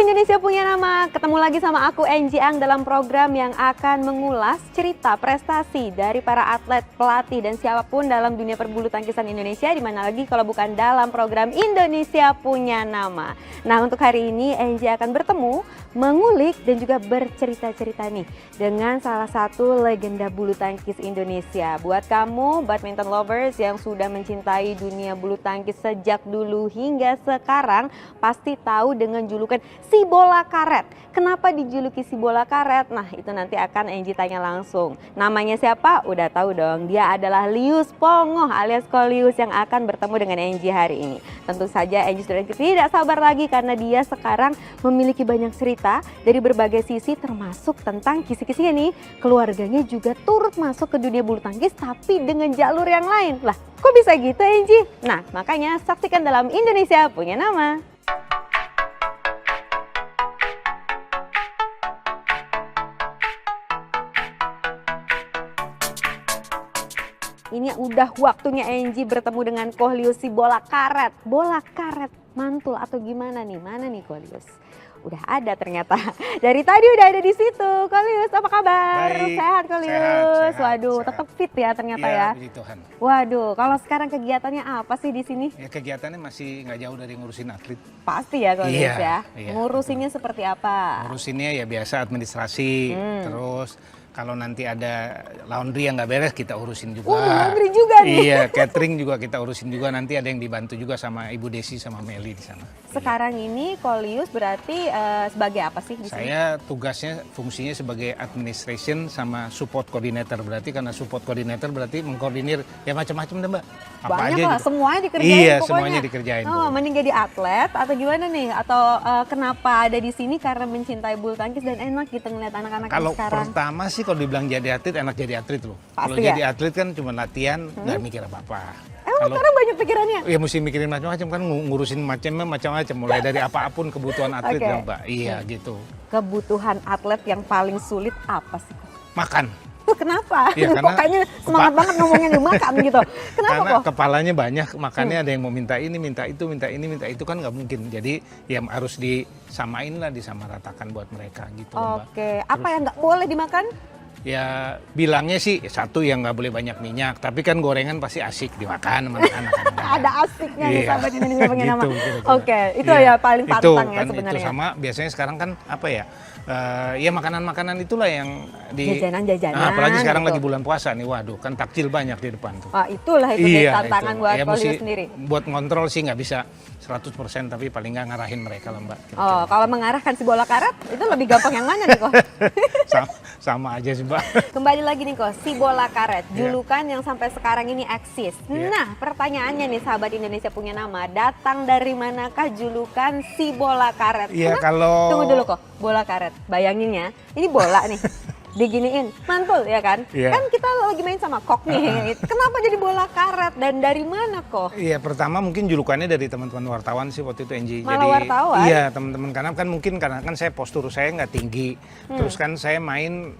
Indonesia punya nama, ketemu lagi sama aku Enji Ang dalam program yang akan mengulas cerita prestasi dari para atlet, pelatih dan siapapun dalam dunia perbulu tangkisan Indonesia, di mana lagi kalau bukan dalam program Indonesia punya nama. Nah, untuk hari ini Enji akan bertemu, mengulik dan juga bercerita-cerita nih dengan salah satu legenda bulu tangkis Indonesia. Buat kamu badminton lovers yang sudah mencintai dunia bulu tangkis sejak dulu hingga sekarang pasti tahu dengan julukan si bola karet. Kenapa dijuluki si bola karet? Nah, itu nanti akan Enji tanya langsung. Namanya siapa? Udah tahu dong. Dia adalah Lius Pongoh alias Kolius yang akan bertemu dengan Enji hari ini. Tentu saja Enji sudah tidak sabar lagi karena dia sekarang memiliki banyak cerita dari berbagai sisi, termasuk tentang kisi-kisinya nih. Keluarganya juga turut masuk ke dunia bulu tangkis tapi dengan jalur yang lain. Lah, kok bisa gitu Enji? Nah, makanya saksikan dalam Indonesia Punya Nama. Ini udah waktunya Enji bertemu dengan Kolius si bola karet. Bola karet mantul atau gimana nih? Mana nih Kolius? Udah ada ternyata. Dari tadi udah ada di situ. Kolius, apa kabar? Baik, Sehat Kolius. Waduh, sehat. tetap fit ya ternyata Iya, ya. puji Tuhan. Waduh, kalau sekarang kegiatannya apa sih di sini? Ya, kegiatannya masih nggak jauh dari ngurusin atlet. Pasti ya Kolius Iya, ya. iya, Ngurusinnya seperti apa? Ngurusinnya ya biasa administrasi, terus kalau nanti ada laundry yang nggak beres kita urusin juga. Laundry juga nih. Iya, catering juga kita urusin juga. Nanti ada yang dibantu juga sama Ibu Desi sama Meli di sana. Sekarang ini Kolius berarti sebagai apa sih di sini? Saya tugasnya, fungsinya sebagai administration sama support coordinator. Berarti karena support coordinator berarti mengkoordinir ya macam-macam deh Mbak. Apa Banyak aja lah, gitu. semuanya dikerjain Iya, pokoknya. semuanya dikerjain. Oh, mending jadi atlet atau gimana nih? Atau kenapa ada di sini karena mencintai bulu tangkis dan enak gitu ngeliat anak-anak Kalau sekarang? pertama sih kalau dibilang jadi atlet, enak jadi atlet loh. Kalau Pasti ya? jadi atlet kan cuma latihan, nggak mikir apa-apa. Emang sekarang banyak pikirannya? Ya mesti mikirin macam-macam kan, ngurusin macam-macam, mulai dari apapun kebutuhan atlet Oke. ya Mbak. Iya gitu. Kebutuhan atlet yang paling sulit apa sih? Makan. Kenapa? Iya, Kok kayaknya semangat banget ngomongin makan gitu. Kenapa Karena kok? kepalanya banyak, makannya ada yang mau minta ini, minta itu, minta ini, minta itu kan nggak mungkin. Jadi ya harus disamain lah, disamaratakan buat mereka gitu Mbak. Oke, apa yang nggak boleh dimakan? Ya bilangnya sih satu yang nggak boleh banyak minyak, tapi kan gorengan pasti asik dimakan sama anak-anak. Ada asiknya nih Iya. sahabat Indonesia punya nama. Gitu, kira-kira. Oke, itu Iya. ya paling Itu pantang ya kan, sebenarnya. Itu sama biasanya sekarang kan apa ya? Ya makanan-makanan itulah yang Jajanan-jajanan apalagi sekarang gitu. lagi bulan puasa nih, waduh kan takjil banyak di depan tuh. Wah, itulah itu deh tantangan itu. buat Ya, Kolius mesti sendiri. buat ngontrol sih nggak bisa 100%, tapi paling nggak ngarahin mereka lah Mbak. kira-kira. Oh, kalau mengarahkan si bola karet itu lebih gampang yang mana nih kok? sama aja sih Mbak. Kembali lagi nih kok, si bola karet, Iya. julukan yang sampai sekarang ini eksis. Iya. Nah, pertanyaannya nih sahabat Indonesia punya nama, datang dari manakah julukan si bola karet? Iya, Kenapa? kalau- Tunggu dulu kok, bola karet. Bayangin ya, ini bola nih. Diginiin, mantul ya kan? Iya. Kan kita lagi main sama kok nih. Kenapa jadi bola karet dan dari mana kok? Iya, pertama mungkin julukannya dari teman-teman wartawan sih waktu itu Enji. Malah wartawan? Iya, teman-teman karena kan mungkin karena kan saya postur saya nggak tinggi. Terus kan saya main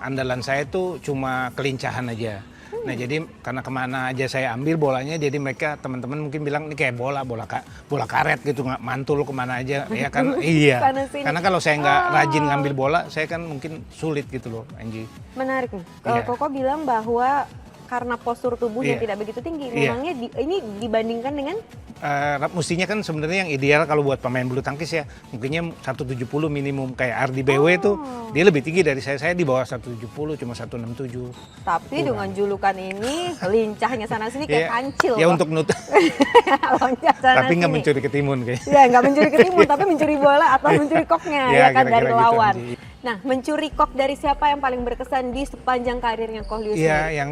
andalan saya tuh cuma kelincahan aja. Nah, jadi karena kemana aja saya ambil bolanya, jadi mereka teman-teman mungkin bilang ini kayak bola karet gitu, nggak mantul kemana aja ya kan. Iya. Sana sini. Karena kalau saya nggak rajin ngambil bola, saya kan mungkin sulit gitu loh, Enji. Menarik nih. Kalau Iya. Koko bilang bahwa karena postur tubuhnya Iya. tidak begitu tinggi, Iya. memangnya ini dibandingkan dengan Mestinya kan sebenarnya yang ideal kalau buat pemain bulu tangkis ya mungkinnya 170 minimum, kayak Ardi BW tuh dia lebih tinggi dari saya di bawah 170 cuma 167. tapi dengan julukan ini lincahnya sana sini kayak Iya. kancil. Ya kok. untuk Loncat sana tapi nggak sini. mencuri ketimun kayak. Ya nggak mencuri ketimun tapi mencuri bola atau mencuri koknya Iya, ya kan kira-kira dari gitu, lawan. Anji. Nah, mencuri kok dari siapa yang paling berkesan di sepanjang karirnya Kolius Iya, sendiri? yang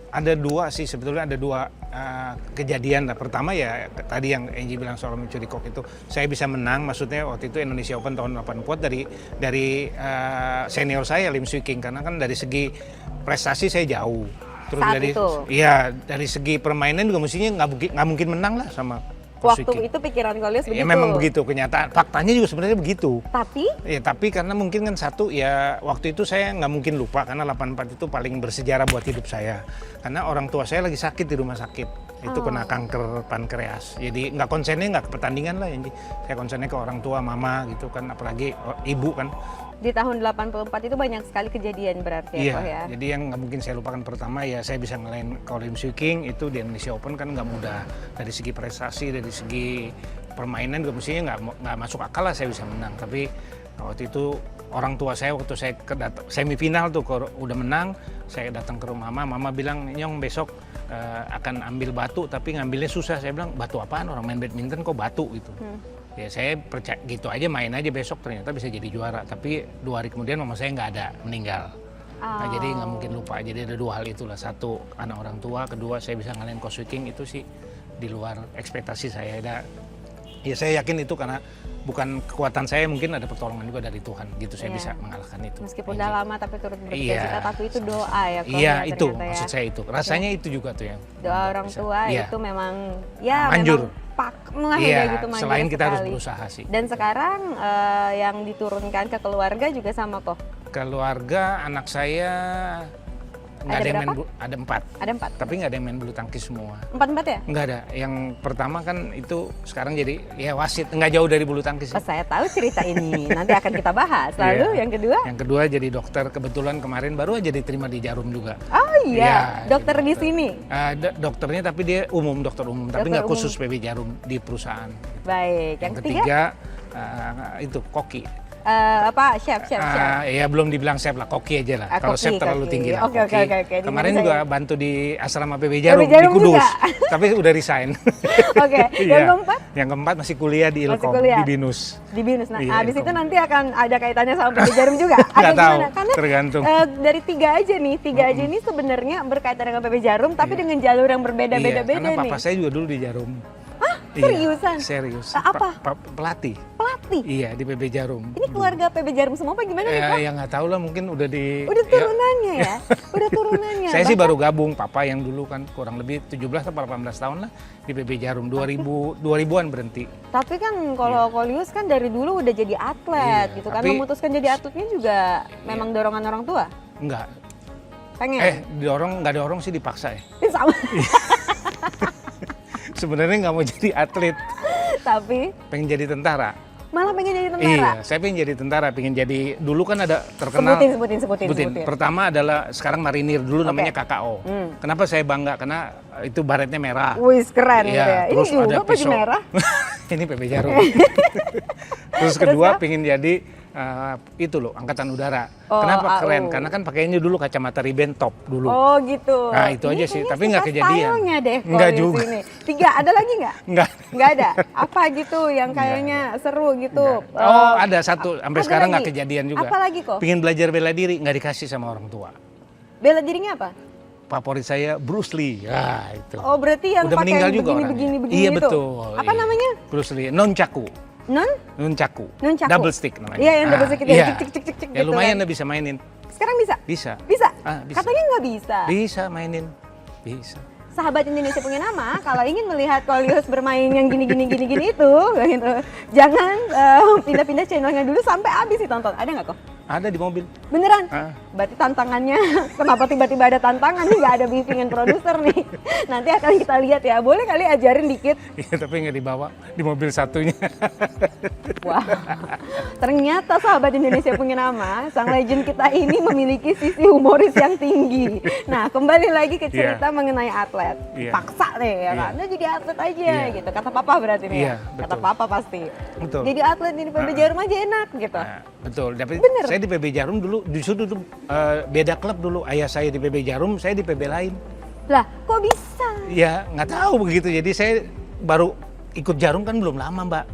ada dua sih sebetulnya, ada dua kejadian. Nah, pertama ya tadi yang Enji bilang soal mencuri kok itu, saya bisa menang, maksudnya waktu itu Indonesia Open tahun 84 dari senior saya Lim Swee King, karena kan dari segi prestasi saya jauh. Terus Saat dari itu? iya, dari segi permainan juga mestinya nggak mungkin menang lah sama Coach Waktu Swee King. itu pikiran Kolius begitu. Ya memang begitu kenyataan, faktanya juga sebenarnya begitu. Tapi Ya tapi karena mungkin kan satu ya waktu itu saya nggak mungkin lupa karena 84 itu paling bersejarah buat hidup saya. Karena orang tua saya lagi sakit di rumah sakit. Itu kena kanker pankreas. Jadi nggak konsennya nggak ke pertandingan lah, Angie. Saya konsennya ke orang tua, mama gitu kan, apalagi ibu kan. Di tahun 84 itu banyak sekali kejadian berarti Iya, Koh ya. jadi yang nggak mungkin saya lupakan pertama ya saya bisa ngelain Colin Swicking itu di Indonesia Open kan nggak mudah. Dari segi prestasi, dari segi permainan juga mestinya nggak masuk akal lah saya bisa menang. Tapi waktu itu orang tua saya waktu saya semifinal tuh udah menang, saya datang ke rumah mama bilang, Nyong besok akan ambil batu tapi ngambilnya susah. Saya bilang, batu apaan, orang main badminton kok batu gitu. Ya saya percaya gitu aja, main aja besok, ternyata bisa jadi juara. Tapi 2 hari kemudian mama saya nggak ada, meninggal. Nah, jadi nggak mungkin lupa. Jadi ada 2 hal itulah, satu anak orang tua, kedua saya bisa ngalahin Coach Swicking, itu sih di luar ekspektasi saya. Ya saya yakin itu karena bukan kekuatan saya, mungkin ada pertolongan juga dari Tuhan gitu. Saya bisa mengalahkan itu. Meskipun udah lama tapi turut bercita-cita, tapi itu doa ya Koh. Iya, ya, itu ya. maksud saya itu. Rasanya itu juga tuh yang doa orang tua itu memang manjur. Gitu, selain kita sekali. harus berusaha sih. Dan sekarang yang diturunkan ke keluarga juga sama Koh. Keluarga anak saya nggak ada yang main ada 4. Ada 4. Tapi nggak ada yang main bulu tangkis semua. 4 ya? Nggak ada. Yang pertama kan itu sekarang jadi ya wasit, nggak jauh dari bulu tangkis. Oh, saya tahu cerita ini. Nanti akan kita bahas. Lalu yang kedua? Yang kedua jadi dokter, kebetulan kemarin baru aja diterima di Jarum juga. Oh iya, dokter di sini. Dokternya tapi dia dokter umum, tapi nggak khusus PB Jarum di perusahaan. Baik. Yang ketiga itu koki. Chef. Ya belum dibilang chef lah, koki aja lah. Kalau chef terlalu tinggi lah. Oke. Kemarin juga bantu di asrama PB Jarum di Kudus, tapi udah resign. Oke. Yang keempat? Yang keempat masih kuliah di Ilkom, di Binus. Di Binus. Nah, habis itu nanti akan ada kaitannya sama PB Jarum juga. Nggak tahu, karena tergantung. Dari 3 aja ini sebenarnya berkaitan dengan PB Jarum, tapi dengan jalur yang berbeda-beda nih. Karena papa saya juga dulu di Jarum. Seriusan? Serius. Apa? Pelatih. Iya, di PB Jarum. Ini keluarga PB Jarum semua apa gimana nih, Pak? Ya nggak tahu lah, mungkin udah turunannya ya. Udah turunannya. Saya sih baru gabung, papa yang dulu kan kurang lebih 17 atau 18 tahun lah di PB Jarum, 2000-an berhenti. Tapi kan kalau Kolius kan dari dulu udah jadi atlet gitu kan, memutuskan jadi atletnya juga memang dorongan orang tua? Enggak. Pengen? Nggak dorong sih, dipaksa ya. Sama. Sebenarnya nggak mau jadi atlet. Tapi? Pengen jadi tentara. Malah pengen jadi tentara? Iya, saya pengen jadi tentara, pengen jadi, dulu kan ada terkenal. Sebutin. Pertama adalah sekarang marinir, dulu namanya KKO. Kenapa saya bangga? Karena itu baretnya merah. Wih, keren gitu ya. Ini Terus juga ada baju merah. Ini PB Jarum. Terus kedua pengen jadi itu loh, angkatan udara. Kenapa keren? Karena kan pakainya dulu kacamata ribbon top dulu. Oh gitu. Nah itu aja sih, tapi nggak kejadian. Deh, nggak juga. Sini. 3, ada lagi nggak? Nggak ada. Apa gitu yang kayaknya seru gitu? Ada satu, sampai sekarang nggak kejadian juga. Apa lagi kok? Pengen belajar bela diri, nggak dikasih sama orang tua. Bela dirinya apa? Favorit saya Bruce Lee. Ya itu. Oh berarti yang udah meninggal juga begini iya, itu? Betul. Apa namanya? Bruce Lee, nunchaku. Nunchaku. Double stick namanya. Iya, yang double stick itu. Iya. Cik Ya gitu lumayan kan. lah bisa mainin. Sekarang bisa? Bisa. Bisa? Bisa. Katanya nggak bisa. Bisa mainin. Bisa. Sahabat Indonesia punya nama, kalau ingin melihat Kolius bermain yang gini itu, gitu. Jangan pindah-pindah channelnya dulu sampai habis ditonton. Ada nggak kok? Ada di mobil. Beneran? Berarti tantangannya, kenapa tiba-tiba ada tantangan nih, nggak ada briefingan produser nih. Nanti akan kita lihat ya, boleh kali ajarin dikit? Iya, tapi nggak dibawa, di mobil satunya. Wah, ternyata sahabat Indonesia punya nama, sang legend kita ini memiliki sisi humoris yang tinggi. Nah, kembali lagi ke cerita mengenai atlet. Paksa deh ya kan, dia jadi atlet aja gitu, kata papa berarti nih ya? Kata papa pasti. Betul. Jadi atlet di PB Jarum aja enak gitu. Betul, tapi saya di PB Jarum dulu, justru dulu beda klub dulu. Ayah saya di PB Jarum, saya di PB lain. Lah, kok bisa? Ya, nggak tahu begitu. Jadi saya baru ikut Jarum kan belum lama, Mbak.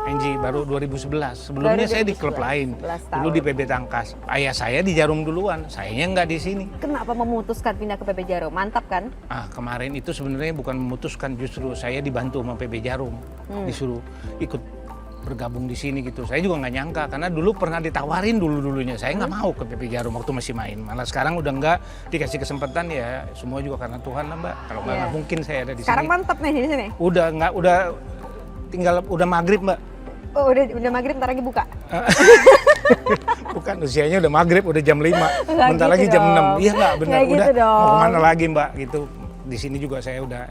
Angie, baru 2011. Sebelumnya saya di klub lain. Dulu di PB Tangkas. Ayah saya di Jarum duluan, sayanya nggak di sini. Kenapa memutuskan pindah ke PB Jarum? Mantap kan? Kemarin itu sebenarnya bukan memutuskan, justru saya dibantu sama PB Jarum. Disuruh ikut bergabung di sini gitu. Saya juga nggak nyangka, karena dulu pernah ditawarin dulunya. Saya nggak mau ke PB Jarum waktu masih main. Malah sekarang udah nggak dikasih kesempatan, ya semua juga karena Tuhan lah, Mbak. Kalau nggak mungkin saya ada di sini. Sekarang mantap nih di sini. Udah tinggal maghrib, Mbak. Oh, udah maghrib, ntar lagi buka? Bukan, usianya udah maghrib, udah jam 5. Bentar gitu lagi jam 6. Iya nggak, benar. Gitu udah dong. mau kemana lagi, Mbak, gitu. di sini juga saya udah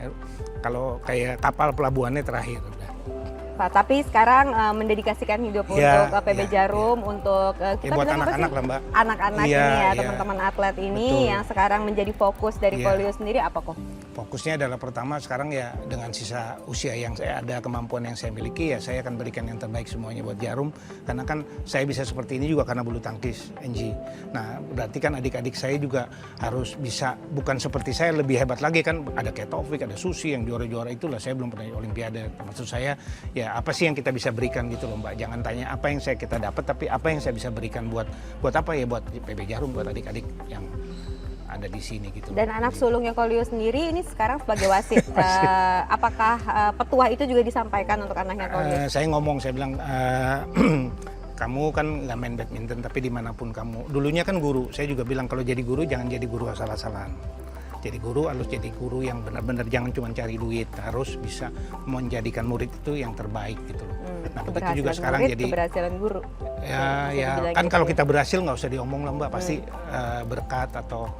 kalau kayak kapal pelabuhannya terakhir udah. Pak, tapi sekarang mendedikasikan hidup Iya, untuk PB iya, Jarum, untuk kita buat bilang apa anak-anak sih? lah, Mbak. Anak-anak Iya, ini ya, iya. teman-teman atlet ini Betul. yang sekarang menjadi fokus dari Iya. Kolio sendiri apa kok? Fokusnya adalah pertama sekarang ya dengan sisa usia yang saya ada, kemampuan yang saya miliki ya saya akan berikan yang terbaik semuanya buat Jarum. Karena kan saya bisa seperti ini juga karena bulu tangkis, NG. Nah berarti kan adik-adik saya juga harus bisa, bukan seperti saya lebih hebat lagi kan. Ada kayak Taufik, ada Susi yang juara-juara itulah, saya belum pernah Olimpiade. Maksud saya ya apa sih yang kita bisa berikan gitu loh Mbak. Jangan tanya apa yang kita dapat, tapi apa yang saya bisa berikan buat apa ya, buat PB Jarum, buat adik-adik yang ada di sini gitu. Dan anak sulungnya Kolio sendiri ini sekarang sebagai wasit. Apakah petuah itu juga disampaikan untuk anaknya Kolio? Saya ngomong, saya bilang kamu kan nggak main badminton, tapi dimanapun kamu. Dulunya kan guru, saya juga bilang kalau jadi guru jangan jadi guru asal-asalan. Jadi guru harus jadi guru yang benar-benar, jangan cuma cari duit, harus bisa menjadikan murid itu yang terbaik gitu loh. Nah begitu juga sekarang murid, jadi keberhasilan guru. ya kan kalau kita berhasil nggak usah diomong lah Mbak, pasti berkat atau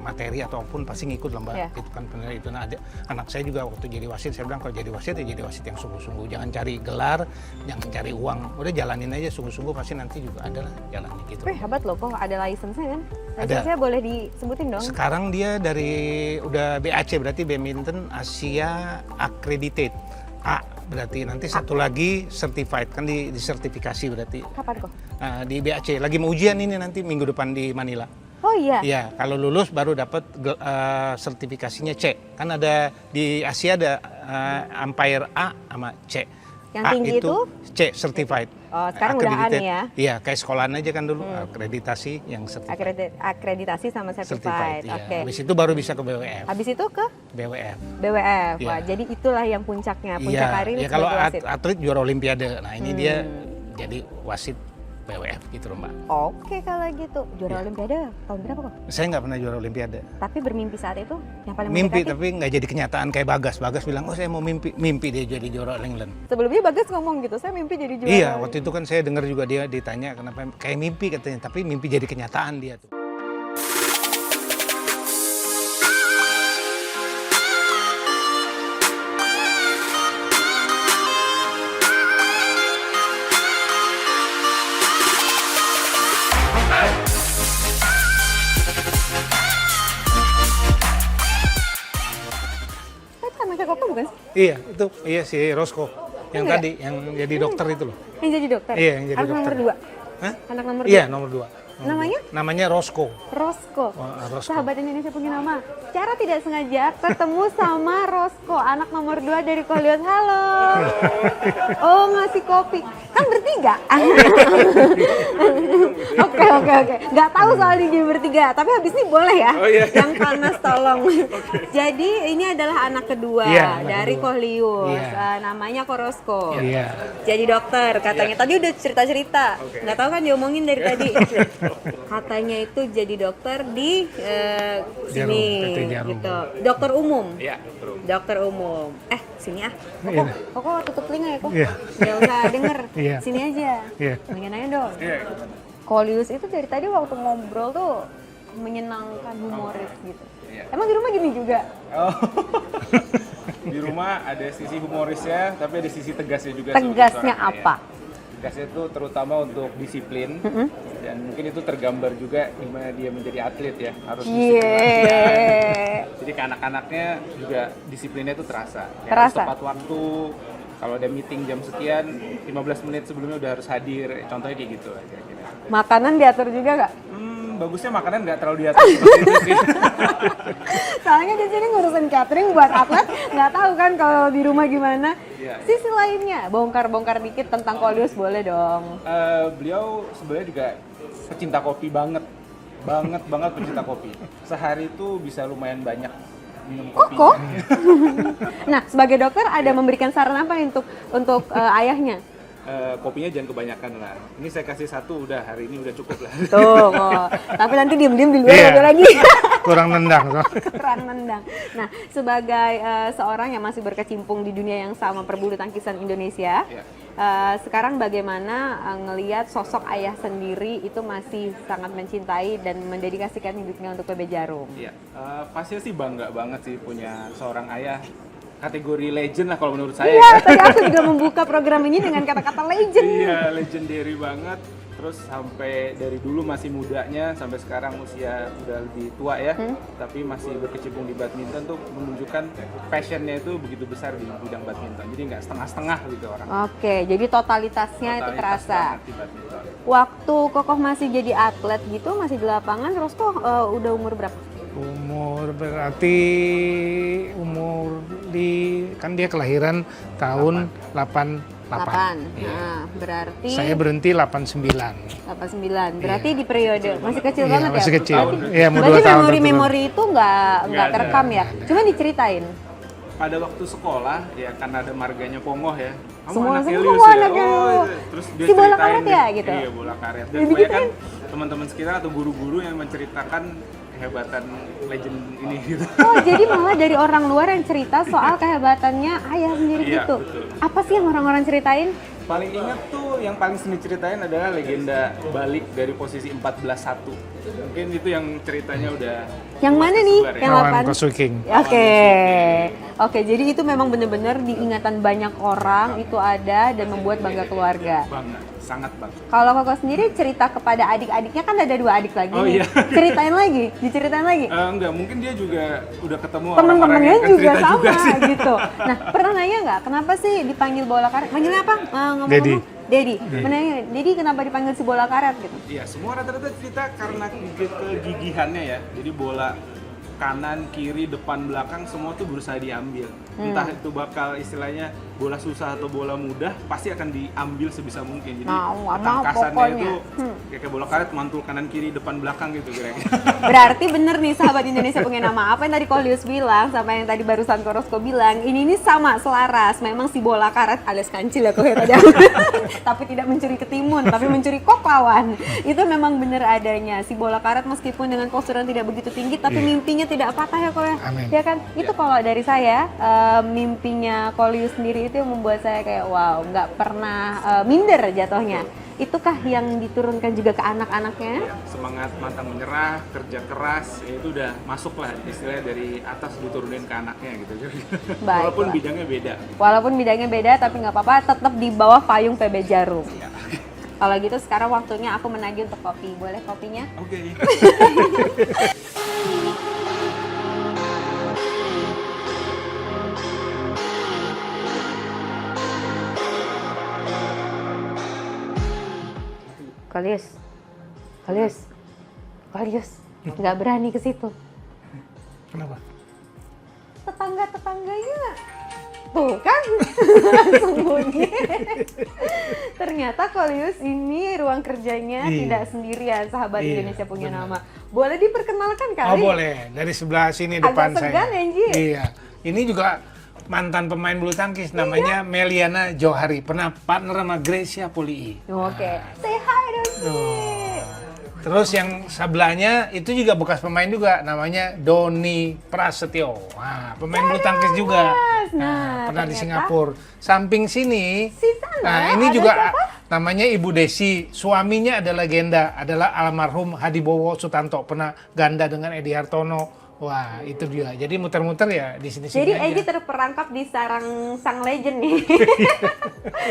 materi ataupun pasti ngikut lah Mbak. Yeah. Itu kan benar itu. Nah, anak saya juga waktu jadi wasit saya bilang kalau jadi wasit ya jadi wasit yang sungguh-sungguh, jangan cari gelar, jangan cari uang, udah jalanin aja sungguh-sungguh, pasti nanti juga ada lah jalannya gitu. Wih hebat loh, kok ada license-nya kan? Ada. License-nya boleh disebutin dong? Sekarang dia dari udah BAC, berarti Badminton Asia Accredited. A berarti nanti satu lagi certified, kan di sertifikasi berarti. Kapan kok? Di BAC lagi mau ujian ini nanti minggu depan di Manila. Oh iya? Iya, kalau lulus baru dapat sertifikasinya C. Kan ada di Asia ada umpire A sama C. Yang A tinggi itu? C, certified. Oh, sekarang udah A Accredited. nih ya? Iya, kayak sekolahan aja kan dulu, akreditasi yang certified. Akreditasi sama certified. Iya. Oke. Habis itu baru bisa ke BWF. Habis itu ke BWF. BWF. Iya. Wah, jadi itulah yang puncaknya, puncak Iya, karir ya kalau sebagai wasit. atlet juara Olimpiade. Nah, ini dia jadi wasit BWF gitu loh, Mbak. Oke kalau gitu. Juara Iya. Olimpiade tahun berapa kok? Saya nggak pernah juara Olimpiade. Tapi bermimpi saat itu yang paling Mimpi mendekati? tapi nggak jadi kenyataan kayak Bagas. Bagas bilang, oh saya mau mimpi dia jadi juara All England. Sebelumnya Bagas ngomong gitu, saya mimpi jadi juara. Iya, waktu itu kan saya dengar juga dia ditanya kenapa kayak mimpi katanya, tapi mimpi jadi kenyataan dia tuh. Itu anaknya Koko bukan sih? Iya, itu iya si Rosco yang Enggak. tadi yang jadi dokter itu loh. Yang jadi dokter? Iya, yang jadi Anak nomor dokter. 2? Hah? Anak nomor 2? Iya, nomor 2. Namanya? Namanya Rosco. Rosco. Wah, Rosco. Sahabat Indonesia punya nama. Secara tidak sengaja ketemu sama Rosco, anak nomor 2 dari Koliot. Halo. Oh, ngasih kopi. Kan bertiga. Oke. Nggak tahu soal di game bertiga, tapi habis ini boleh ya. Oh, iya. Yang panas tolong. Jadi ini adalah anak kedua Iya, anak dari kedua. Kolius. Iya. Namanya Rosco. Iya. Jadi dokter katanya. Iya. Tadi udah cerita-cerita. Nggak tahu kan diomongin dari tadi. Katanya itu jadi dokter di sini PT Jarum. gitu. Dokter umum. Iya, betul. Dokter umum. Sini ah. Iya. Koko tutup telinga ya, Kok. Iya. Nggak usah denger. Iya. Sini aja. Iya. Pengen nanya dong. Iya. Kolius itu dari tadi waktu ngobrol tuh menyenangkan, humoris gitu. Iya. Emang di rumah gini juga? Oh. Di rumah ada sisi humorisnya, tapi ada sisi tegasnya juga. Tegasnya sebagai seorang apa? ayah. Tegasnya itu terutama untuk disiplin, dan mungkin itu tergambar juga gimana dia menjadi atlet ya, harus disiplin latihan. Yeay. Jadi ke anak-anaknya juga disiplinnya itu terasa. Ya, Terasa. harus tepat waktu. Kalau ada meeting jam sekian, 15 menit sebelumnya udah harus hadir. Contohnya kayak gitu lah kira-kira. Makanan diatur juga nggak? Bagusnya makanan nggak terlalu diatur seperti itu sih. Soalnya di sini ngurusin catering buat atlet, nggak tahu kan kalau di rumah gimana. Iya. Sisi lainnya, bongkar-bongkar dikit tentang Kolius boleh dong. Beliau sebenarnya juga pecinta kopi banget pecinta kopi. Sehari itu bisa lumayan banyak minum kopi. Kok? Nah, sebagai dokter ada memberikan saran apa nih untuk ayahnya? Kopinya jangan kebanyakan lah. Ini saya kasih satu udah, hari ini udah cukup lah. Tuh, kok. Tapi nanti diem-diem di luar Iya. ada lagi. kurang nendang. Kurang nendang. Nah, sebagai seorang yang masih berkecimpung di dunia yang sama perbulu tangkisan Indonesia, Iya. sekarang bagaimana ngelihat sosok ayah sendiri itu masih sangat mencintai dan mendedikasikan hidupnya untuk PB Jarum? Iya, pasti sih bangga banget sih punya seorang ayah kategori legend lah kalau menurut saya. Iya, tadi aku juga membuka program ini dengan kata-kata legend. Iya, legendary banget. Terus sampai dari dulu masih mudanya sampai sekarang usia udah lebih tua ya, tapi masih berkecimpung di badminton tuh menunjukkan passionnya itu begitu besar di bidang badminton. Jadi nggak setengah-setengah gitu orang. Oke, jadi totalitasnya itu Totalitas terasa. banget di badminton. Waktu Kokoh masih jadi atlet gitu, masih di lapangan, terus kok udah umur berapa? Umur berarti kan dia kelahiran tahun 88. 8. Iya. Nah, berarti Saya berhenti 89. 89. Berarti di periode masih kecil Iya, banget masih ya? kecil. Berarti, Iya, umur berarti 2 tahun. memori-memori itu nggak Nggak ada. terekam ya? Cuma diceritain. Pada waktu sekolah ya karena ada marganya Pongoh ya. Kamu Semua anaknya semua Lius kamu ya? anaknya Oh, Lius. itu. Terus dia Si bola ceritain karet ya, deh. gitu? Iya, bola karet. Dan Jadi kebanyakan gituin? teman-teman sekitar atau guru-guru yang menceritakan kehebatan legend ini gitu. Oh, jadi malah dari orang luar yang cerita soal kehebatannya ayah sendiri Iya, gitu. betul. Apa sih yang orang-orang ceritain? Paling ingat tuh yang paling sering diceritain adalah legenda balik dari posisi 14-1. Mungkin itu yang ceritanya udah Yang luas mana nih? tersebar ya. Yang Lawan 8? Kosuking. Oke. Oke, jadi itu memang benar-benar diingatan banyak orang itu ada dan membuat bangga keluarga. Banget, sangat banget. Kalau Koko sendiri cerita kepada adik-adiknya, kan ada 2 adik lagi Oh, nih. iya. Ceritain lagi, diceritain lagi. Enggak, mungkin dia juga udah ketemu orang-orang Teman-temannya yang akan juga cerita sama juga sih. gitu. Nah, pernah nanya nggak kenapa sih dipanggil bola karet? Manggilnya apa? Ngomong-ngomong, Dedi. Menanya, Dedi kenapa dipanggil si bola karet gitu? Iya, semua rata-rata cerita karena kegigihannya ya. Jadi bola kanan, kiri, depan, belakang semua tuh berusaha diambil. Entah itu bakal istilahnya bola susah atau bola mudah, pasti akan diambil sebisa mungkin. Jadi Mau ketangkasannya pokoknya. itu kayak bola karet mantul kanan, kiri, depan, belakang gitu kira-kira. Berarti bener nih sahabat Indonesia punya nama apa yang tadi Kolius bilang sama yang tadi barusan Korosko bilang, ini sama selaras. Memang si bola karet alias kancil ya kok ya tadi. Tapi tidak mencuri ketimun, tapi mencuri kok lawan. Itu memang bener adanya. Si bola karet meskipun dengan postur yang tidak begitu tinggi, tapi mimpinya tidak patah ya kok ya. Amin. Ya kan? Itu kalau dari saya, mimpinya Kolius sendiri itu yang membuat saya kayak wow, nggak pernah minder jatuhnya. Itukah yang diturunkan juga ke anak-anaknya? Semangat pantang menyerah, kerja keras, ya itu udah masuk lah istilahnya dari atas diturunin ke anaknya gitu. Walaupun bidangnya beda. Walaupun bidangnya beda, tapi nggak apa-apa, tetap di bawah payung PB Jarum. Ya. Kalau gitu sekarang waktunya aku menagih untuk kopi. Boleh kopinya? Oke. Kolius, nggak berani ke situ. Kenapa? Tetangga-tetangganya tuh kan langsung bunyi. Ternyata Kolius ini ruang kerjanya Iya. tidak sendirian, sahabat Iya, Indonesia punya benar. nama. Boleh diperkenalkan kali? Oh boleh, dari sebelah sini Agak depan segan, saya. Enji. Iya, ini juga mantan pemain bulu tangkis, namanya Meliana Johari, pernah partner sama Gracia Poli. Oke, say hi Dosi. Terus yang sebelahnya itu juga bekas pemain juga, namanya Doni Prasetyo. Wah, pemain bulu tangkis juga. Nah, Pernah di ternyata Singapura. Samping sini, Si sana nah ini ada juga siapa? namanya Ibu Desi. Suaminya adalah legenda, adalah almarhum Hadibowo Sutanto, pernah ganda dengan Edi Hartono. Wah, itu dia. Jadi muter-muter ya di sini-sini Jadi aja. Egy terperangkap di sarang sang legend nih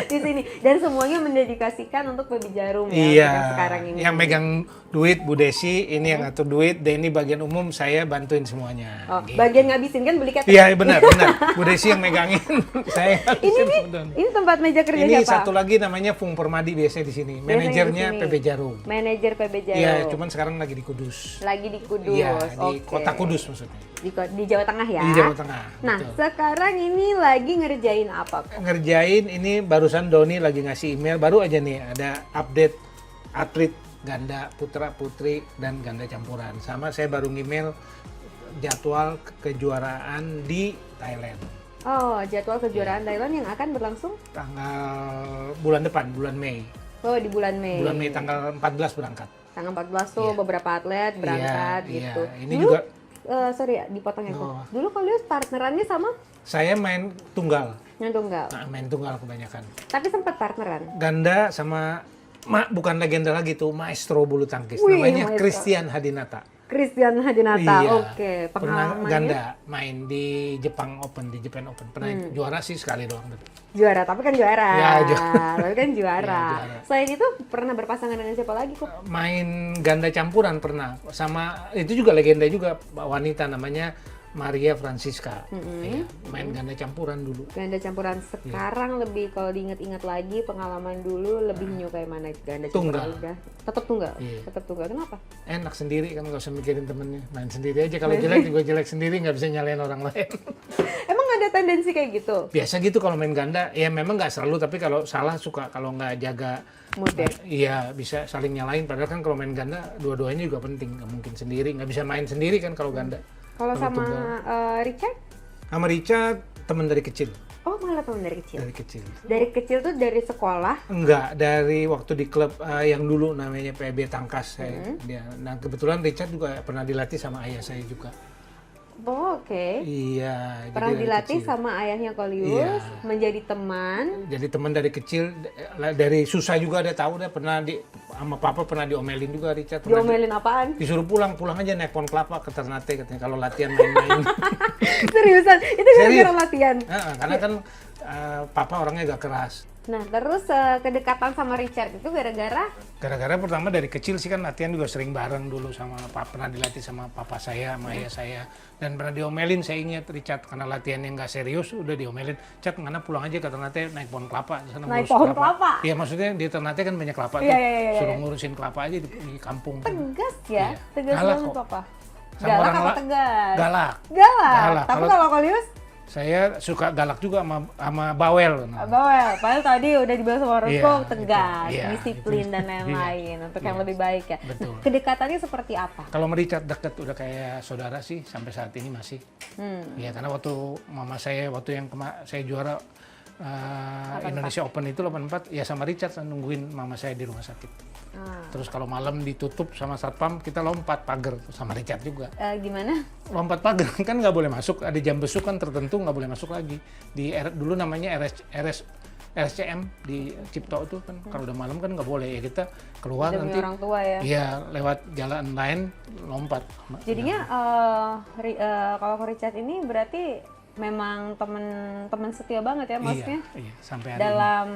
di sini, dan semuanya mendedikasikan untuk PB Jarum ya Iya, yang sekarang ini. yang megang duit Bu Desi, ini yang ngatur duit, Denny bagian umum, saya bantuin semuanya. Oh, Gitu. bagian ngabisin kan beli ketek. Iya benar. Bu Desi yang megangin, saya Ini ngabisin nih, kebetulan. ini tempat meja kerja Ini siapa? satu lagi namanya Fung Permadi biasanya di sini, Biasanya manajernya di sini. PB Jarum. Manajer PB Jarum. Iya, cuman sekarang lagi di Kudus. Lagi di Kudus. Iya, di Oke. kota Kudus maksudnya. Di Jawa Tengah ya. Di Jawa Tengah. Nah, betul. sekarang ini lagi ngerjain apa? Ngerjain ini barusan Doni lagi ngasih email, baru aja nih ada update atlet ganda putra putri dan ganda campuran. Sama saya baru email jadwal kejuaraan di Thailand. Oh, jadwal kejuaraan Thailand yang akan berlangsung Tanggal bulan depan, bulan Mei. di bulan Mei. Bulan Mei tanggal 14 berangkat. Tanggal 14 tuh Iya. beberapa atlet berangkat Iya, gitu. iya. Ini juga sorry ya dipotong ya kok. Oh. Dulu Kolius partnerannya sama Saya main tunggal. yang tunggal. Nah, main tunggal kebanyakan. Tapi sempat partneran. Ganda sama bukan legenda lagi tuh, maestro bulu tangkis. Wih, Namanya maestro. Christian Hadinata. Christian Hadinata. Iya. Oke, Pernah pengalamannya ganda main di Jepang Open, di Japan Open. Pernah juara sih sekali doang. juara, tapi kan juara. Ya, juara. Tapi kan juara. Ya, juara. Selain itu pernah berpasangan dengan siapa lagi kok? Main ganda campuran pernah. Sama itu juga legenda juga, wanita namanya Maria Francisca. Iya, main ganda campuran dulu. Ganda campuran sekarang lebih kalau diingat-ingat lagi pengalaman dulu lebih nyukai mana ganda campuran? Tunggal. Udah. Tetap tunggal. Iya. Tetap tunggal. Kenapa? Enak sendiri kan, nggak usah mikirin temennya. Main sendiri aja. Kalau jelek juga jelek sendiri, nggak bisa nyalain orang lain. Emang ada tendensi kayak gitu? Biasa gitu kalau main ganda, ya memang nggak selalu, tapi kalau salah suka, kalau nggak jaga Mood ya? iya bisa saling nyalain. Padahal kan kalau main ganda dua-duanya juga penting, nggak mungkin sendiri, nggak bisa main sendiri kan kalau ganda. Kalau sama Richard? Sama Richard teman dari kecil, Oh malah teman dari kecil. dari kecil. Dari kecil tuh dari sekolah. Enggak, dari waktu di klub yang dulu namanya PB Tangkas saya. Nah kebetulan Richard juga pernah dilatih sama ayah saya juga. Oh, oke. Iya. Pernah jadi dari dilatih kecil. sama ayahnya Kolius, Iya. menjadi teman. Jadi teman dari kecil, dari susah juga dia tahu, dia pernah sama papa pernah diomelin juga Richard. Pernah Diomelin apaan? disuruh pulang aja naik pohon kelapa ke Ternate katanya kalau latihan main-main. Seriusan? Itu gara-gara Serius. latihan? Karena kan papa orangnya agak keras. Nah, terus kedekatan sama Richard itu gara-gara Gara-gara pertama dari kecil sih kan latihan juga sering bareng dulu sama pernah dilatih sama papa saya, sama ayah saya, dan pernah diomelin saya ingat Richard karena latihannya nggak serius udah diomelin, Cat mana pulang aja ke Ternate naik pohon kelapa, di sana Naik ngurus pohon kelapa? Iya maksudnya di Ternate kan banyak kelapa Iya, tuh, iya, iya, suruh iya. ngurusin kelapa aja di kampung. tegas ya? Iya. Tegas Galak banget kok. papa. Sama Galak orang apa la- tegas? Galak. Galak. Tapi Kalau- kalau Kolius? Saya suka galak juga sama bawel. Bawel, padahal tadi udah dibilang sama orang tua Iya, tegas, gitu. Iya, disiplin itu. dan lain-lain untuk yang Iya. lebih baik ya. Betul. Nah, kedekatannya seperti apa? Kalau sama Richard deket udah kayak saudara sih sampai saat ini masih. Ya karena waktu mama saya saya juara Indonesia Open itu 84 ya sama Richard nungguin mama saya di rumah sakit. Terus kalau malam ditutup sama satpam kita lompat pagar sama Richard juga. Gimana? Lompat pagar kan nggak boleh masuk, ada jam besuk kan tertentu nggak boleh masuk lagi. Dulu namanya RSCM di Cipto itu kan kalau udah malam kan nggak boleh ya kita keluar Demi nanti. orang tua ya. Iya lewat jalan lain lompat. Jadinya kalau ke Richard ini berarti memang teman setia banget ya maksudnya. Iya, sampai hari Dalam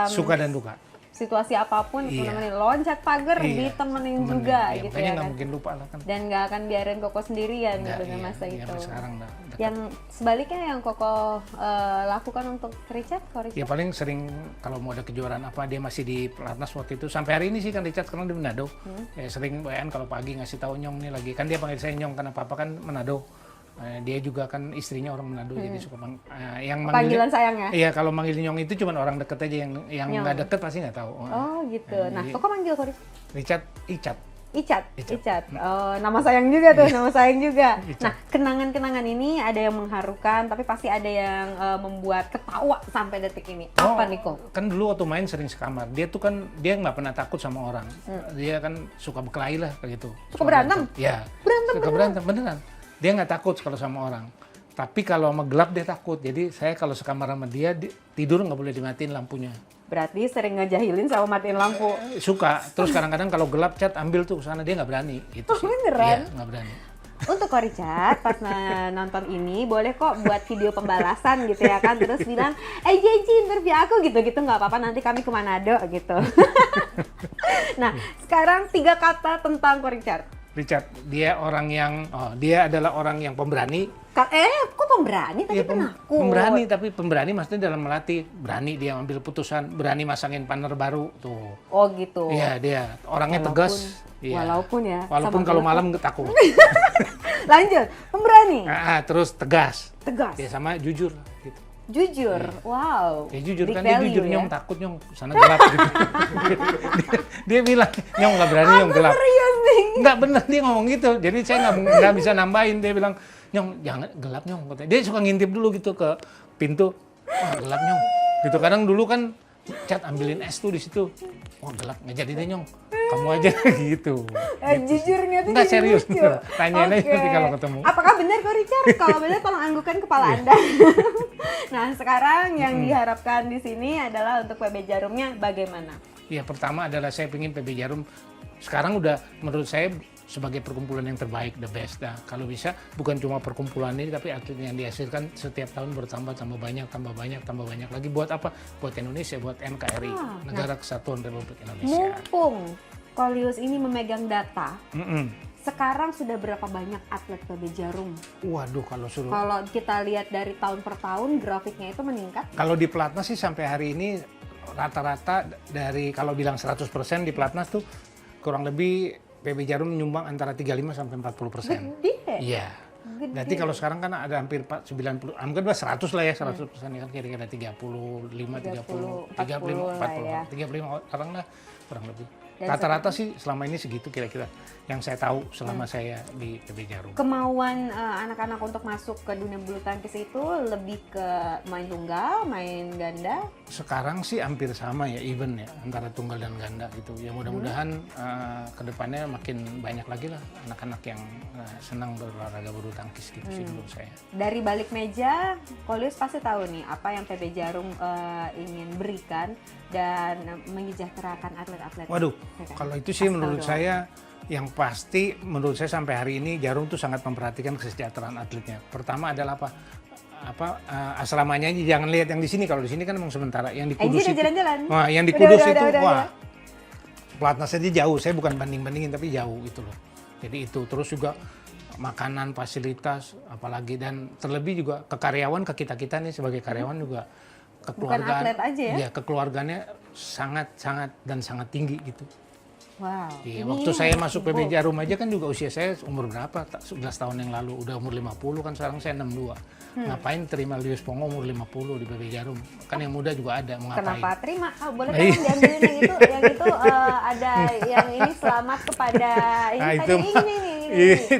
ini. Suka dan duka. situasi apapun Iya. nemenin loncat pagar Iya, ditemenin temenin. juga Iya, gitu makanya ya nggak kan. mungkin lupa lah kan. Dan nggak akan biarin Koko sendirian Nggak, gitu dengan iya, masa iya, itu. sampai sekarang dah dekat. Yang sebaliknya yang Koko lakukan untuk Richard, kalau Richard? Ya paling sering kalau mau ada kejuaraan apa dia masih di pelatnas waktu itu sampai hari ini sih kan Richard sekarang di Manado. Ya sering WN kalau pagi ngasih tahu Nyong nih lagi kan dia panggil saya Nyong karena papa kan Manado. Dia juga kan istrinya orang Manado jadi suka yang Panggilan sayangnya? Iya kalau manggil Nyong itu cuma orang deket aja yang Nyong. nggak deket pasti nggak tahu. Oh gitu. Nah, jadi- Koko manggil kok Richard Icat. Icat. Icat. Oh, nama sayang juga tuh, nama sayang juga. Icat. Nah, kenangan-kenangan ini ada yang mengharukan, tapi pasti ada yang membuat ketawa sampai detik ini. Apa nih kok? Kan dulu waktu main sering sekamar. Dia tuh kan dia nggak pernah takut sama orang. Dia kan suka berkelahi lah kayak gitu. Suka berantem? Iya. Berantem Suka berantem beneran. Dia nggak takut kalau sama orang. Tapi kalau sama gelap dia takut. Jadi saya kalau sekamar sama dia tidur nggak boleh dimatiin lampunya. Berarti sering ngejahilin sama matiin lampu. Suka. Terus kadang-kadang kalau gelap Cat ambil tuh ke sana dia nggak berani. Gitu Oh, sih. beneran? Iya nggak berani. Untuk Ko Richard, pas nonton ini, boleh kok buat video pembalasan gitu ya kan. Terus bilang, Jenji interview aku gitu-gitu, nggak apa-apa nanti kami ke Manado gitu. Nah, sekarang 3 kata tentang Ko Richard. Richard dia adalah orang yang pemberani. Kok pemberani tapi Iya, penakut? pemberani tapi pemberani maksudnya dalam melatih, berani dia ambil putusan, berani masangin partner baru tuh. Oh gitu. Iya dia orangnya tegas. Iya. Walaupun ya. Walaupun sama kalau gelap. malam takut. Lanjut, pemberani, Terus tegas. tegas, Ya sama jujur gitu. jujur. Wow. Ya jujur Big kan dia value jujur ya. Nyong takut Nyong sana gelap gitu. dia bilang Nyong nggak berani Nyong gelap. Serius nih. Nggak bener dia ngomong gitu. Jadi saya nggak bisa nambahin. Dia bilang Nyong jangan gelap Nyong. Katanya. Dia suka ngintip dulu gitu ke pintu. Wah gelap Nyong. Gitu kadang dulu kan Cat ambilin es tuh di situ. Wah gelap nggak jadi deh Nyong. kamu aja gitu. Jujurnya tuh Enggak jadi serius, lucu. tanyain aja Oke. nanti kalau ketemu. Apakah benar kok Richard? Kalau benar tolong anggukan kepala Anda. Nah sekarang yang diharapkan di sini adalah untuk PB Jarumnya bagaimana? Ya pertama adalah saya ingin PB Jarum sekarang udah menurut saya sebagai perkumpulan yang terbaik, the best. Nah, kalau bisa bukan cuma perkumpulan ini tapi atlet yang dihasilkan setiap tahun bertambah, tambah banyak lagi. Buat apa? Buat Indonesia, buat NKRI, Negara Kesatuan Republik Indonesia. Mumpung Kolius ini memegang data, Mm-mm. sekarang sudah berapa banyak atlet PB Jarum? Waduh, kalau suruh. Kalau kita lihat dari tahun per tahun grafiknya itu meningkat. Kalau di pelatnas sih sampai hari ini rata-rata dari kalau bilang 100% di pelatnas tuh kurang lebih PB Jarum menyumbang antara 35 sampai 40%. Gede. Iya. Gede. Berarti kalau sekarang kan ada hampir 90, hampir 100 lah ya, 100% ya kan kira-kira 35, 30, 35, 40, 35 orang lah kurang lebih. Dan Rata-rata sih selama ini segitu kira-kira yang saya tahu selama saya di PB Jarum. Kemauan anak-anak untuk masuk ke dunia bulu tangkis itu lebih ke main tunggal, main ganda. Sekarang sih hampir sama ya, even ya antara tunggal dan ganda gitu. Ya mudah-mudahan ke depannya makin banyak lagi lah anak-anak yang senang berolahraga bulu tangkis gitu sih menurut saya. Dari balik meja, Kolius pasti tahu nih apa yang PB Jarum ingin berikan dan menyejahterakan atlet-atlet. Waduh, kalau itu sih Kasih menurut tahu saya yang pasti menurut saya sampai hari ini Jarum tuh sangat memperhatikan kesejahteraan atletnya. Pertama adalah asramanya aja jangan lihat yang di sini. Kalau di sini kan memang sementara. Yang di Kudus udah itu, jalan-jalan. wah, yang di Udah, Kudus udah, itu, udah. wah, pelatnas aja jauh. Saya bukan banding-bandingin tapi jauh itu loh. Jadi itu terus juga makanan, fasilitas, apalagi dan terlebih juga ke karyawan, ke kita nih sebagai karyawan juga kekeluargaan. atlet aja ya? Iya, kekeluargaannya sangat tinggi gitu. Wow. Iya, ini waktu saya masuk PB wow. Jarum aja kan juga usia saya umur berapa? 11 tahun yang lalu, udah umur 50 kan sekarang saya 62. Ngapain terima Lius Pongo umur 50 di PB Jarum? Kan yang muda juga ada, mau ngapain? Kenapa terima? Boleh kan diambilin yang itu ada yang ini selamat kepada ini Nah, tadi itu ini.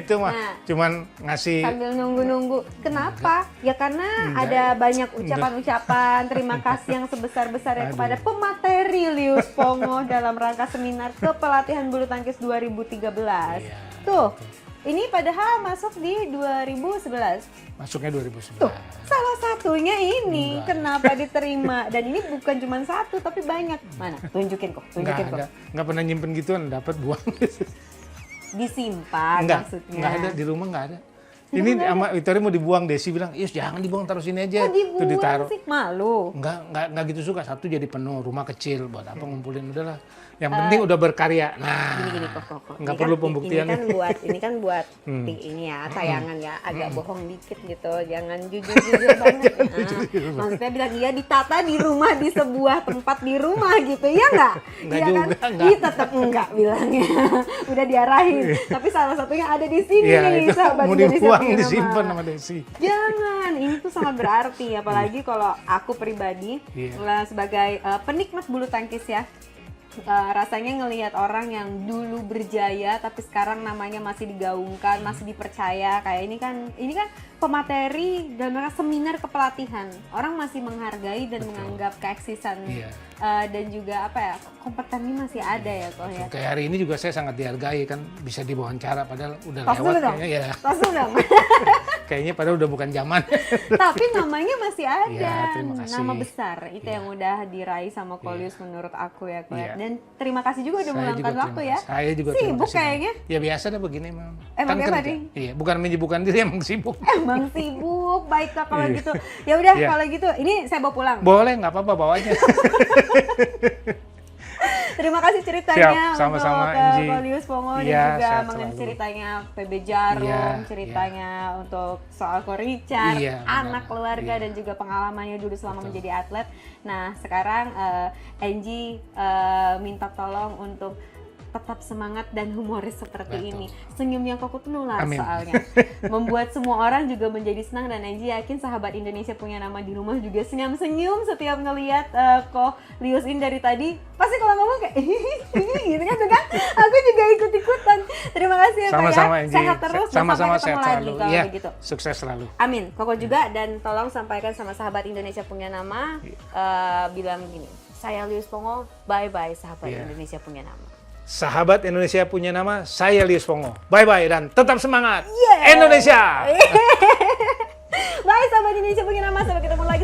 itu mah Nah, cuman ngasih sambil nunggu-nunggu. Kenapa? Ya karena ada banyak ucapan-ucapan terima kasih yang sebesar-besarnya kepada pemateri Lius Pongo dalam rangka seminar kepelatihan bulu tangkis 2013. Iya, Tuh, ini padahal masuk di 2011. masuknya 2011. Tuh, salah satunya ini kenapa diterima dan ini bukan cuma satu tapi banyak. Mana? Tunjukin kok. Nggak pernah nyimpen gituan, dapat buang. Disimpan maksudnya. Nggak ada di rumah, nggak ada. Ini sama Victoria mau dibuang, Desi bilang, "Yus jangan dibuang, taruh sini aja." Kok dibuang Tuh ditaruh. sih? Malu. Nggak gitu suka. Satu jadi penuh, rumah kecil, buat apa ngumpulin, udahlah. Yang penting udah berkarya. Nah, Gini kok. nggak Ini perlu kan- pembuktian. Ini kan buat ini ya, tayangan ya, agak bohong dikit gitu. Jangan jujur-jujur banget. Nah, maksudnya bilang iya ditata di rumah, di sebuah tempat di rumah gitu. Ya nggak? Nggak Iya juga, kan? nggak. Ih, tetap enggak bilangnya. Udah diarahin. Tapi salah satunya ada di sini Iya, nih, itu sahabat mau Indonesia dibuang, punya nama. disimpan sama Desi. Jangan, ini tuh sangat berarti apalagi kalau aku pribadi Iya. sebagai penikmat bulu tangkis ya. Rasanya ngelihat orang yang dulu berjaya tapi sekarang namanya masih digaungkan, masih dipercaya kayak ini kan pemateri dalam rangka seminar kepelatihan. Orang masih menghargai dan menganggap keeksisan Iya. dan juga kompetennya masih ada ya kok ya. Kayak hari ini juga saya sangat dihargai kan, bisa diwawancara padahal udah Tos lewat dulu dong. kayaknya ya. Tos dulu dong. Kayaknya padahal udah bukan zaman. Tapi namanya masih ada, Iya, terima kasih. nama besar itu Iya. yang udah diraih sama Kolius menurut aku ya kok. Iya. Dan terima kasih juga udah Saya meluangkan juga waktu terima ya. kasih. Saya juga terima Sibuk kasih. kayaknya. Ya biasa dah begini memang. Emang kayak kerja. tadi? Iya, bukan menyibukkan diri, emang sibuk. Emang sibuk, baiklah kalau Iya. gitu. Ya udah Iya. kalau gitu, ini saya bawa pulang. Boleh, nggak apa-apa, bawa aja. Terima kasih ceritanya Siap, sama-sama, untuk Angie. Kolius Pongo dan Iya, juga sehat mengenai selalu. ceritanya PB Jarum, Iya, ceritanya untuk soal Ko Richard, Iya, anak benar. keluarga Iya. dan juga pengalamannya dulu selama Betul. menjadi atlet. Nah sekarang Angie minta tolong untuk tetap semangat dan humoris seperti Betul. ini. Senyumnya kok nular Amin. soalnya. Membuat semua orang juga menjadi senang dan Angie yakin sahabat Indonesia punya nama di rumah juga senyum-senyum setiap ngelihat Kolius ini dari tadi. Pasti kalau ngomong kayak gitu kan juga. Aku juga ikut-ikutan. Terima kasih ya Pak Sama-sama, ya. Angie. Sehat terus dan Sama-sama, sampai ketemu sehat lagi selalu. kalau Iya, begitu. sukses selalu. Amin. Koko juga dan tolong sampaikan sama sahabat Indonesia punya nama bilang gini. Saya Lius Pongo, bye-bye sahabat Iya. Indonesia punya nama. Sahabat Indonesia punya nama, saya Lius Pongo. Bye-bye dan tetap semangat Yeah. Indonesia! Bye sahabat Indonesia punya nama, sampai ketemu lagi.